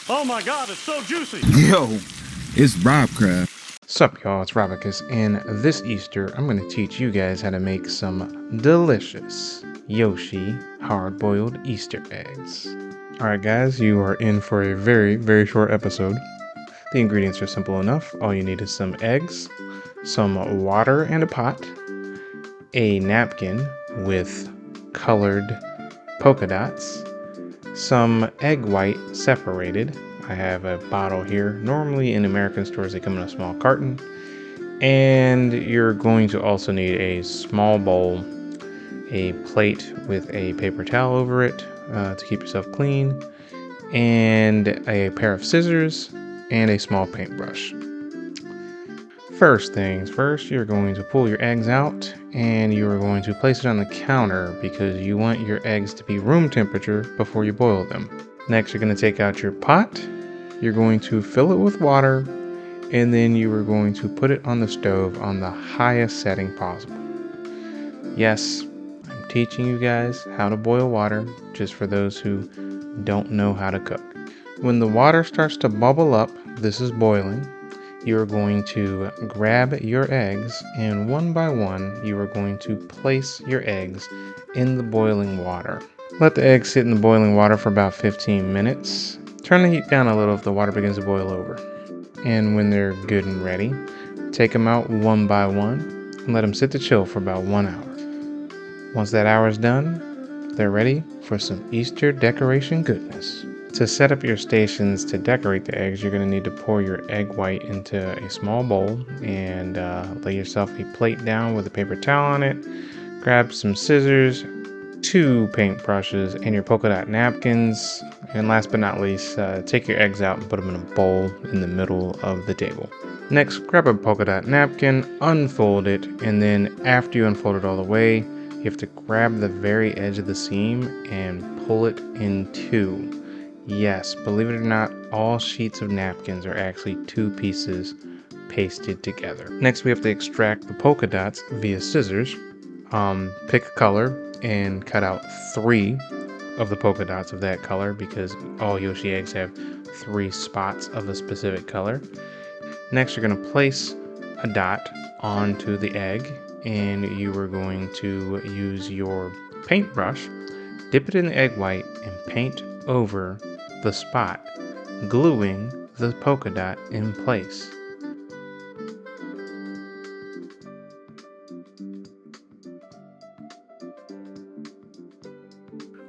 Oh my god, it's so juicy! Yo, it's Robacus. Sup y'all, it's Robacus, and this Easter I'm going to teach you guys how to make some delicious Yoshi hard-boiled Easter eggs. Alright guys, you are in for a very short episode. The ingredients are simple enough. All you need is some eggs, some water and a pot, a napkin with colored polka dots, some egg white separated. I have a bottle here. Normally in American stores they come in a small carton. And you're going to also need a small bowl, a plate with a paper towel over it to keep yourself clean, and a pair of scissors and a small paintbrush. First things first, you're going to pull your eggs out and you're going to place it on the counter because you want your eggs to be room temperature before you boil them. Next, you're going to take out your pot. You're going to fill it with water, and then you are going to put it on the stove on the highest setting possible. Yes, I'm teaching you guys how to boil water, just for those who don't know how to cook. When the water starts to bubble up, this is boiling. You're going to grab your eggs, and one by one, you are going to place your eggs in the boiling water. Let the eggs sit in the boiling water for about 15 minutes. Turn the heat down a little if the water begins to boil over. And when they're good and ready, take them out one by one and let them sit to chill for about 1 hour. Once that hour is done, they're ready for some Easter decoration goodness. To set up your stations to decorate the eggs, you're going to need to pour your egg white into a small bowl and lay yourself a plate down with a paper towel on it. Grab some scissors, 2 paintbrushes, and your polka dot napkins. And last but not least, take your eggs out and put them in a bowl in the middle of the table. Next, grab a polka dot napkin, unfold it, and then after you unfold it all the way, you have to grab the very edge of the seam and pull it in 2. Yes, believe it or not, all sheets of napkins are actually 2 pieces pasted together. Next, we have to extract the polka dots via scissors. Pick a color and cut out 3 of the polka dots of that color because all Yoshi eggs have 3 spots of a specific color. Next, you're going to place a dot onto the egg, and you are going to use your paintbrush, dip it in the egg white, and paint over the spot, gluing the polka dot in place.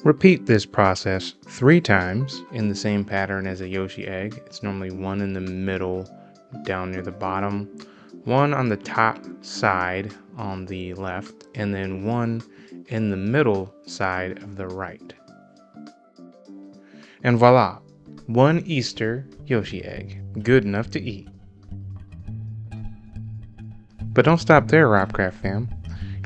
Repeat this process 3 times in the same pattern as a Yoshi egg. It's normally 1 in the middle down near the bottom, 1 on the top side on the left, and then 1 in the middle side of the right. And voila, 1 Easter Yoshi egg, good enough to eat. But don't stop there, Robcraft fam.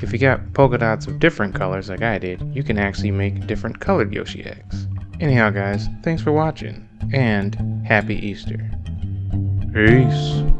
If you got polka dots of different colors like I did, you can actually make different colored Yoshi eggs. Anyhow guys, thanks for watching, and happy Easter. Peace.